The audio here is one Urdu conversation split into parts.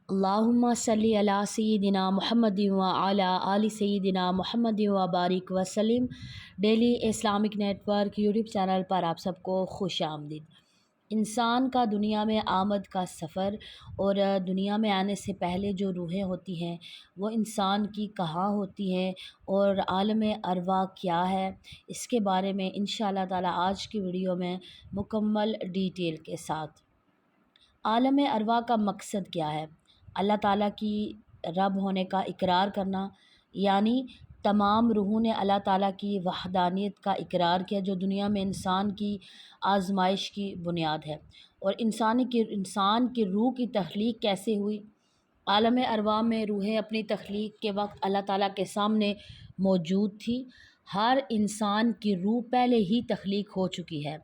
اللہم صلی علی سیدنا محمد و علی آل سیدنا محمد و بارک وسلم۔ Daily Islamic network YouTube channel پر آپ سب کو خوش آمدید۔ انسان کا دنیا میں آمد کا سفر اور دنیا میں آنے سے پہلے جو روحیں ہوتی ہیں وہ انسان کی کہاں ہوتی ہیں اور عالم ارواح کیا ہے، اس کے بارے میں انشاءاللہ تعالی آج کی ویڈیو میں مکمل ڈیٹیل کے ساتھ۔ عالم ارواح کا مقصد کیا ہے؟ اللہ تعالیٰ کی رب ہونے کا اقرار کرنا، یعنی تمام روحوں نے اللہ تعالیٰ کی وحدانیت کا اقرار کیا جو دنیا میں انسان کی آزمائش کی بنیاد ہے۔ اور انسان کی روح کی تخلیق کیسے ہوئی؟ عالم ارواح میں روحیں اپنی تخلیق کے وقت اللہ تعالیٰ کے سامنے موجود تھی۔ ہر انسان کی روح پہلے ہی تخلیق ہو چکی ہے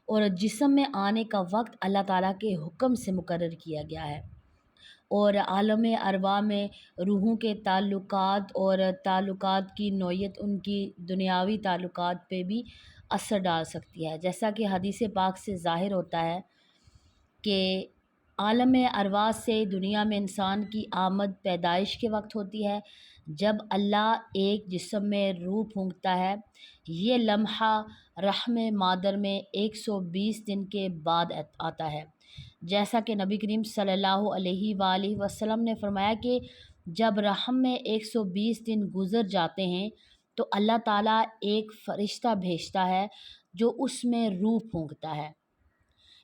اور جسم میں آنے کا وقت اللہ تعالیٰ کے حکم سے مقرر کیا گیا ہے۔ اور عالم ارواح میں روحوں کے تعلقات کی نوعیت ان کی دنیاوی تعلقات پہ بھی اثر ڈال سکتی ہے، جیسا کہ حدیث پاک سے ظاہر ہوتا ہے کہ عالم ارواح سے دنیا میں انسان کی آمد پیدائش کے وقت ہوتی ہے جب اللہ ایک جسم میں روح پھونکتا ہے۔ یہ لمحہ رحم مادر میں 120 دن کے بعد آتا ہے، جیسا کہ نبی کریم صلی اللہ علیہ وآلہ وسلم نے فرمایا کہ جب رحم میں 120 دن گزر جاتے ہیں تو اللہ تعالیٰ ایک فرشتہ بھیجتا ہے جو اس میں روح پھونکتا ہے۔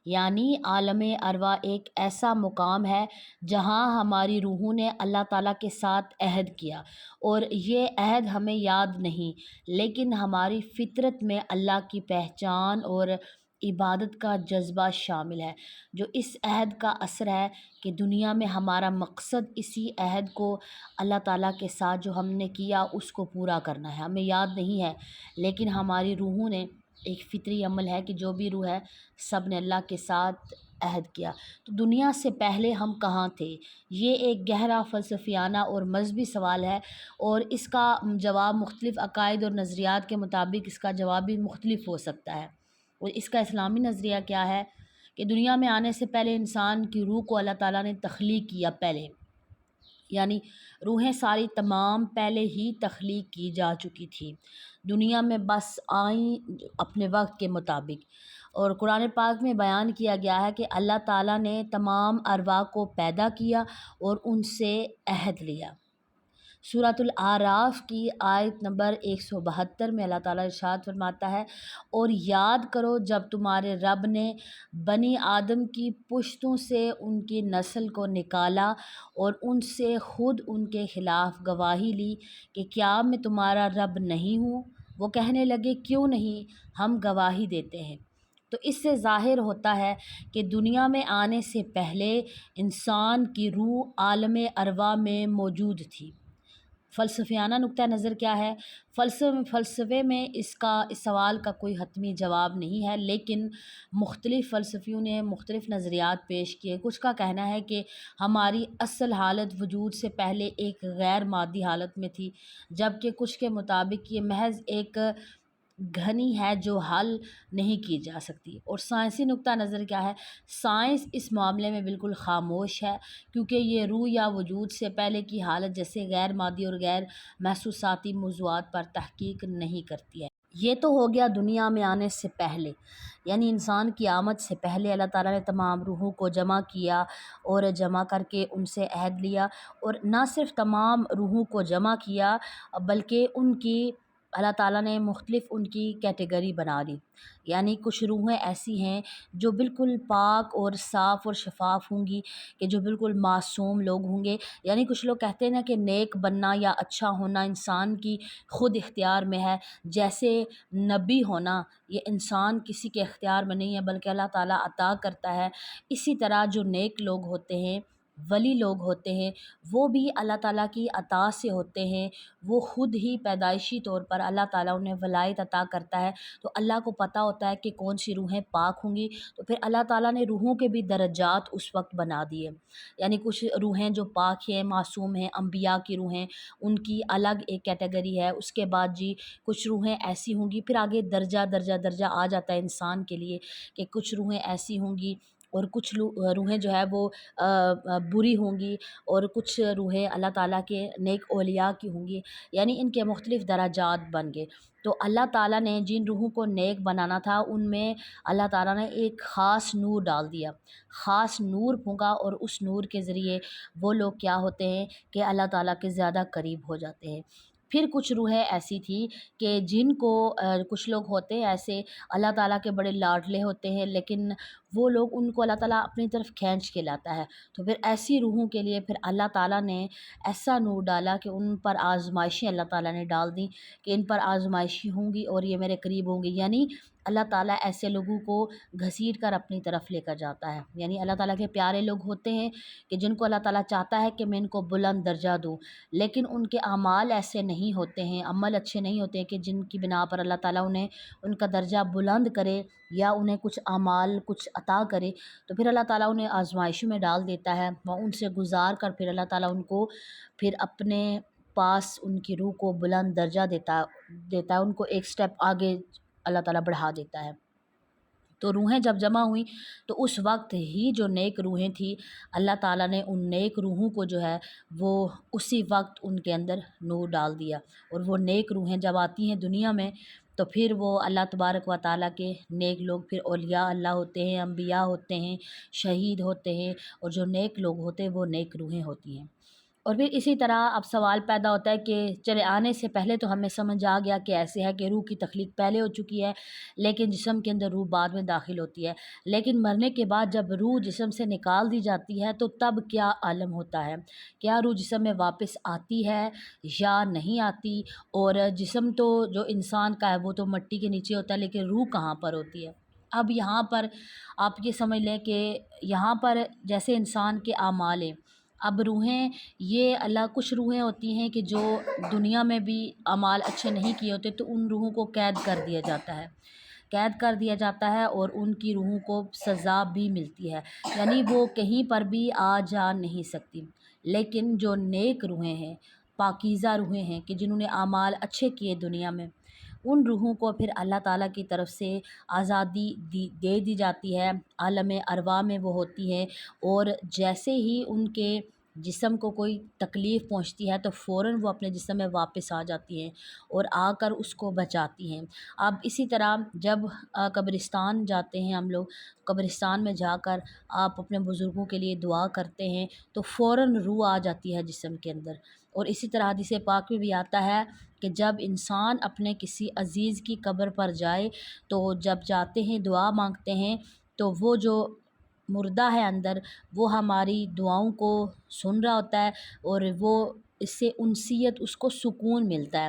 یعنی عالم ارواح ایک ایسا مقام ہے جہاں ہماری روحوں نے اللہ تعالیٰ کے ساتھ عہد کیا، اور یہ عہد ہمیں یاد نہیں لیکن ہماری فطرت میں اللہ کی پہچان اور عبادت کا جذبہ شامل ہے، جو اس عہد کا اثر ہے کہ دنیا میں ہمارا مقصد اسی عہد کو اللہ تعالیٰ کے ساتھ جو ہم نے کیا اس کو پورا کرنا ہے۔ ہمیں یاد نہیں ہے لیکن ہماری روحوں نے ایک فطری عمل ہے کہ جو بھی روح ہے سب نے اللہ کے ساتھ عہد کیا۔ تو دنیا سے پہلے ہم کہاں تھے؟ یہ ایک گہرا فلسفیانہ اور مذہبی سوال ہے، اور اس کا جواب مختلف عقائد اور نظریات کے مطابق اس کا جواب بھی مختلف ہو سکتا ہے۔ اور اس کا اسلامی نظریہ کیا ہے کہ دنیا میں آنے سے پہلے انسان کی روح کو اللہ تعالیٰ نے تخلیق کیا پہلے، یعنی روحیں ساری تمام پہلے ہی تخلیق کی جا چکی تھی، دنیا میں بس آئیں اپنے وقت کے مطابق۔ اور قرآن پاک میں بیان کیا گیا ہے کہ اللہ تعالیٰ نے تمام ارواح کو پیدا کیا اور ان سے عہد لیا۔ سورۃ الاعراف کی آیت نمبر 172 میں اللہ تعالیٰ ارشاد فرماتا ہے، اور یاد کرو جب تمہارے رب نے بنی آدم کی پشتوں سے ان کی نسل کو نکالا اور ان سے خود ان کے خلاف گواہی لی کہ کیا میں تمہارا رب نہیں ہوں؟ وہ کہنے لگے کیوں نہیں، ہم گواہی دیتے ہیں۔ تو اس سے ظاہر ہوتا ہے کہ دنیا میں آنے سے پہلے انسان کی روح عالم ارواح میں موجود تھی۔ فلسفیانہ نقطہ نظر کیا ہے؟ فلسفے میں اس سوال کا کوئی حتمی جواب نہیں ہے، لیکن مختلف فلسفیوں نے مختلف نظریات پیش کیے۔ کچھ کا کہنا ہے کہ ہماری اصل حالت وجود سے پہلے ایک غیر مادی حالت میں تھی، جبکہ کچھ کے مطابق یہ محض ایک گھنی ہے جو حل نہیں کی جا سکتی۔ اور سائنسی نقطہ نظر کیا ہے؟ سائنس اس معاملے میں بالکل خاموش ہے، کیونکہ یہ روح یا وجود سے پہلے کی حالت جیسے غیر مادی اور غیر محسوساتی موضوعات پر تحقیق نہیں کرتی ہے۔ یہ تو ہو گیا دنیا میں آنے سے پہلے، یعنی انسان کی آمد سے پہلے اللہ تعالیٰ نے تمام روحوں کو جمع کیا اور جمع کر کے ان سے عہد لیا، اور نہ صرف تمام روحوں کو جمع کیا بلکہ ان کی اللہ تعالیٰ نے مختلف ان کی کیٹیگری بنا دی۔ یعنی کچھ روحیں ایسی ہیں جو بالکل پاک اور صاف اور شفاف ہوں گی، کہ جو بالکل معصوم لوگ ہوں گے۔ یعنی کچھ لوگ کہتے ہیں نا کہ نیک بننا یا اچھا ہونا انسان کی خود اختیار میں ہے، جیسے نبی ہونا یہ انسان کسی کے اختیار میں نہیں ہے بلکہ اللہ تعالیٰ عطا کرتا ہے۔ اسی طرح جو نیک لوگ ہوتے ہیں، ولی لوگ ہوتے ہیں، وہ بھی اللہ تعالیٰ کی عطا سے ہوتے ہیں، وہ خود ہی پیدائشی طور پر اللہ تعالیٰ انہیں ولایت عطا کرتا ہے، تو اللہ کو پتہ ہوتا ہے کہ کون سی روحیں پاک ہوں گی، تو پھر اللہ تعالیٰ نے روحوں کے بھی درجات اس وقت بنا دیے۔ یعنی کچھ روحیں جو پاک ہیں، معصوم ہیں، انبیاء کی روحیں، ان کی الگ ایک کیٹیگری ہے۔ اس کے بعد کچھ روحیں ایسی ہوں گی، پھر آگے درجہ آ جاتا ہے انسان کے لیے کہ کچھ روحیں ایسی ہوں گی اور کچھ روحیں جو ہے وہ بری ہوں گی، اور کچھ روحیں اللہ تعالیٰ کے نیک اولیاء کی ہوں گی، یعنی ان کے مختلف درجات بن گئے۔ تو اللہ تعالیٰ نے جن روحوں کو نیک بنانا تھا ان میں اللہ تعالیٰ نے ایک خاص نور ڈال دیا، خاص نور پھونکا، اور اس نور کے ذریعے وہ لوگ کیا ہوتے ہیں کہ اللہ تعالیٰ کے زیادہ قریب ہو جاتے ہیں۔ پھر کچھ روحیں ایسی تھی کہ جن کو کچھ لوگ ہوتے ہیں ایسے اللہ تعالیٰ کے بڑے لاڈلے ہوتے ہیں، لیکن وہ لوگ ان کو اللہ تعالیٰ اپنی طرف کھینچ کے لاتا ہے۔ تو پھر ایسی روحوں کے لیے پھر اللہ تعالیٰ نے ایسا نور ڈالا کہ ان پر آزمائشیں اللہ تعالیٰ نے ڈال دیں کہ ان پر آزمائشیں ہوں گی اور یہ میرے قریب ہوں گی، یعنی اللہ تعالیٰ ایسے لوگوں کو گھسیٹ کر اپنی طرف لے کر جاتا ہے۔ یعنی اللہ تعالیٰ کے پیارے لوگ ہوتے ہیں کہ جن کو اللہ تعالیٰ چاہتا ہے کہ میں ان کو بلند درجہ دوں، لیکن ان کے اعمال ایسے نہیں ہوتے ہیں، عمل اچھے نہیں ہوتے ہیں کہ جن کی بنا پر اللہ تعالیٰ انہیں ان کا درجہ بلند کرے یا انہیں کچھ اعمال کچھ عطا کرے۔ تو پھر اللہ تعالیٰ انہیں آزمائشوں میں ڈال دیتا ہے، وہ ان سے گزار کر پھر اللہ تعالیٰ ان کو پھر اپنے پاس ان کی روح کو بلند درجہ دیتا ہے، ان کو ایک سٹیپ آگے اللہ تعالیٰ بڑھا دیتا ہے۔ تو روحیں جب جمع ہوئیں تو اس وقت ہی جو نیک روحیں تھیں اللہ تعالیٰ نے ان نیک روحوں کو جو ہے وہ اسی وقت ان کے اندر نور ڈال دیا، اور وہ نیک روحیں جب آتی ہیں دنیا میں تو پھر وہ اللہ تبارک و تعالیٰ کے نیک لوگ پھر اولیاء اللہ ہوتے ہیں، انبیاء ہوتے ہیں، شہید ہوتے ہیں، اور جو نیک لوگ ہوتے ہیں وہ نیک روحیں ہوتی ہیں۔ اور پھر اسی طرح اب سوال پیدا ہوتا ہے کہ چلے آنے سے پہلے تو ہمیں سمجھ آ گیا کہ ایسے ہے کہ روح کی تخلیق پہلے ہو چکی ہے، لیکن جسم کے اندر روح بعد میں داخل ہوتی ہے، لیکن مرنے کے بعد جب روح جسم سے نکال دی جاتی ہے تو تب کیا عالم ہوتا ہے؟ کیا روح جسم میں واپس آتی ہے یا نہیں آتی؟ اور جسم تو جو انسان کا ہے وہ تو مٹی کے نیچے ہوتا ہے، لیکن روح کہاں پر ہوتی ہے؟ اب یہاں پر آپ یہ سمجھ لیں کہ یہاں پر جیسے انسان کے اعمال ہیں، اب روحیں یہ اللہ کچھ روحیں ہوتی ہیں کہ جو دنیا میں بھی اعمال اچھے نہیں کیے ہوتے تو ان روحوں کو قید کر دیا جاتا ہے، قید کر دیا جاتا ہے، اور ان کی روحوں کو سزا بھی ملتی ہے، یعنی وہ کہیں پر بھی آ جا نہیں سکتی۔ لیکن جو نیک روحیں ہیں، پاکیزہ روحیں ہیں کہ جنہوں نے اعمال اچھے کیے دنیا میں، ان روحوں کو پھر اللہ تعالیٰ کی طرف سے آزادی دے دی جاتی ہے، عالم ارواح میں وہ ہوتی ہے، اور جیسے ہی ان کے جسم کو کوئی تکلیف پہنچتی ہے تو فوراً وہ اپنے جسم میں واپس آ جاتی ہیں اور آ کر اس کو بچاتی ہیں۔ اب اسی طرح جب قبرستان جاتے ہیں ہم لوگ، قبرستان میں جا کر آپ اپنے بزرگوں کے لیے دعا کرتے ہیں تو فوراً روح آ جاتی ہے جسم کے اندر۔ اور اسی طرح حدیث پاک میں بھی آتا ہے کہ جب انسان اپنے کسی عزیز کی قبر پر جائے تو جب جاتے ہیں دعا مانگتے ہیں تو وہ جو مردہ ہے اندر وہ ہماری دعاؤں کو سن رہا ہوتا ہے، اور وہ اس سے انسیت اس کو سکون ملتا ہے۔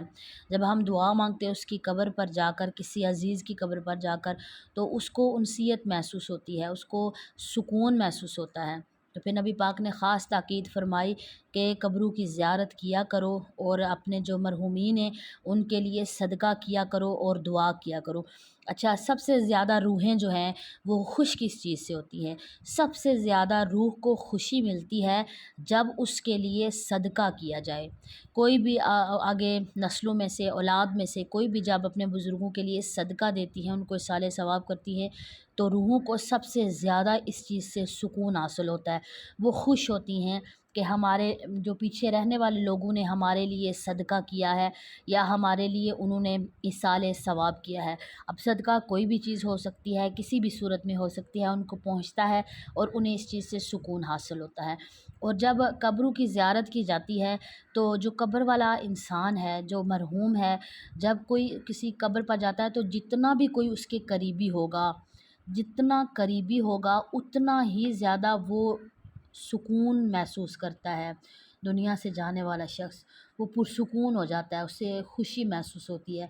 جب ہم دعا مانگتے ہیں اس کی قبر پر جا کر، کسی عزیز کی قبر پر جا کر، تو اس کو انسیت محسوس ہوتی ہے، اس کو سکون محسوس ہوتا ہے۔ تو پھر نبی پاک نے خاص تاکید فرمائی کہ قبروں کی زیارت کیا کرو، اور اپنے جو مرحومین ہیں ان کے لیے صدقہ کیا کرو اور دعا کیا کرو۔ اچھا، سب سے زیادہ روحیں جو ہیں وہ خوش کس چیز سے ہوتی ہیں؟ سب سے زیادہ روح کو خوشی ملتی ہے جب اس کے لیے صدقہ کیا جائے۔ کوئی بھی آگے نسلوں میں سے، اولاد میں سے کوئی بھی جب اپنے بزرگوں کے لیے صدقہ دیتی ہے، ان کو اصالہ ثواب کرتی ہے، تو روحوں کو سب سے زیادہ اس چیز سے سکون حاصل ہوتا ہے۔ وہ خوش ہوتی ہیں کہ ہمارے جو پیچھے رہنے والے لوگوں نے ہمارے لیے صدقہ کیا ہے، یا ہمارے لیے انہوں نے اصالہ ثواب کیا ہے۔ اب صدقہ کوئی بھی چیز ہو سکتی ہے، کسی بھی صورت میں ہو سکتی ہے، ان کو پہنچتا ہے اور انہیں اس چیز سے سکون حاصل ہوتا ہے۔ اور جب قبروں کی زیارت کی جاتی ہے تو جو قبر والا انسان ہے، جو مرحوم ہے، جب کوئی کسی قبر پر جاتا ہے تو جتنا بھی کوئی اس کے قریبی ہوگا، جتنا قریبی ہوگا اتنا ہی زیادہ وہ سکون محسوس کرتا ہے۔ دنیا سے جانے والا شخص وہ پرسکون ہو جاتا ہے، اسے خوشی محسوس ہوتی ہے۔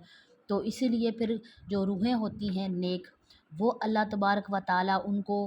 تو اسی لیے پھر جو روحیں ہوتی ہیں نیک، وہ اللہ تبارک و تعالیٰ ان کو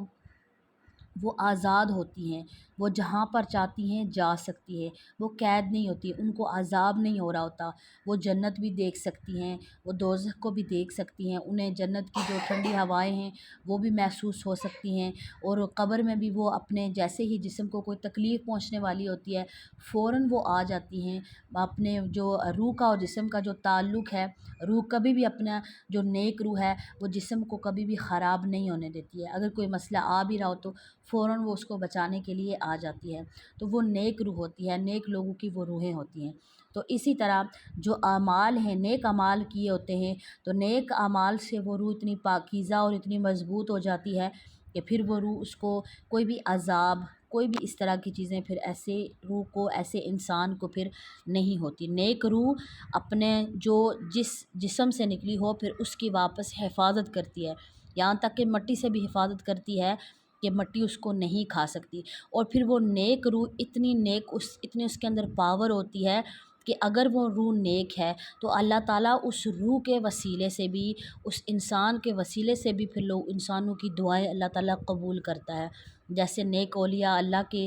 وہ آزاد ہوتی ہیں، وہ جہاں پر چاہتی ہیں جا سکتی ہے، وہ قید نہیں ہوتی، ان کو عذاب نہیں ہو رہا ہوتا، وہ جنت بھی دیکھ سکتی ہیں، وہ دوزخ کو بھی دیکھ سکتی ہیں، انہیں جنت کی جو ٹھنڈی ہوائیں ہیں وہ بھی محسوس ہو سکتی ہیں، اور قبر میں بھی وہ اپنے جیسے ہی جسم کو کوئی تکلیف پہنچنے والی ہوتی ہے فوراً وہ آ جاتی ہیں، اپنے جو روح کا اور جسم کا جو تعلق ہے، روح کبھی بھی اپنا جو نیک روح ہے وہ جسم کو کبھی بھی خراب نہیں ہونے دیتی ہے، اگر کوئی مسئلہ آ بھی رہا ہو تو فوراً وہ اس کو بچانے کے لیے آ جاتی ہے، تو وہ نیک روح ہوتی ہے، نیک لوگوں کی وہ روحیں ہوتی ہیں۔ تو اسی طرح جو اعمال ہیں، نیک اعمال کیے ہوتے ہیں، تو نیک اعمال سے وہ روح اتنی پاکیزہ اور اتنی مضبوط ہو جاتی ہے کہ پھر وہ روح اس کو کوئی بھی عذاب، کوئی بھی اس طرح کی چیزیں پھر ایسے روح کو، ایسے انسان کو پھر نہیں ہوتی۔ نیک روح اپنے جو جس جسم سے نکلی ہو پھر اس کی واپس حفاظت کرتی ہے، یہاں تک کہ مٹی سے بھی حفاظت کرتی ہے کہ مٹی اس کو نہیں کھا سکتی، اور پھر وہ نیک روح اتنی نیک، اتنی اس کے اندر پاور ہوتی ہے کہ اگر وہ روح نیک ہے تو اللہ تعالیٰ اس روح کے وسیلے سے بھی، اس انسان کے وسیلے سے بھی پھر لوگ انسانوں کی دعائیں اللہ تعالیٰ قبول کرتا ہے۔ جیسے نیک اولیاء اللہ کے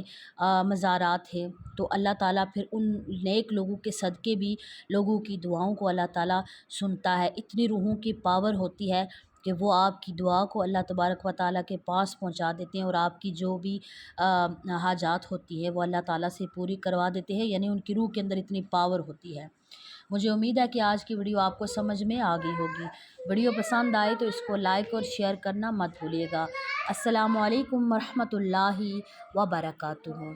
مزارات ہیں، تو اللہ تعالیٰ پھر ان نیک لوگوں کے صدقے بھی لوگوں کی دعاؤں کو اللہ تعالیٰ سنتا ہے۔ اتنی روحوں کی پاور ہوتی ہے کہ وہ آپ کی دعا کو اللہ تبارک و تعالیٰ کے پاس پہنچا دیتے ہیں، اور آپ کی جو بھی حاجات ہوتی ہے وہ اللہ تعالیٰ سے پوری کروا دیتے ہیں، یعنی ان کی روح کے اندر اتنی پاور ہوتی ہے۔ مجھے امید ہے کہ آج کی ویڈیو آپ کو سمجھ میں آ گئی ہوگی۔ ویڈیو پسند آئے تو اس کو لائک اور شیئر کرنا مت بھولیے گا۔ السلام علیکم ورحمۃ اللہ وبرکاتہ۔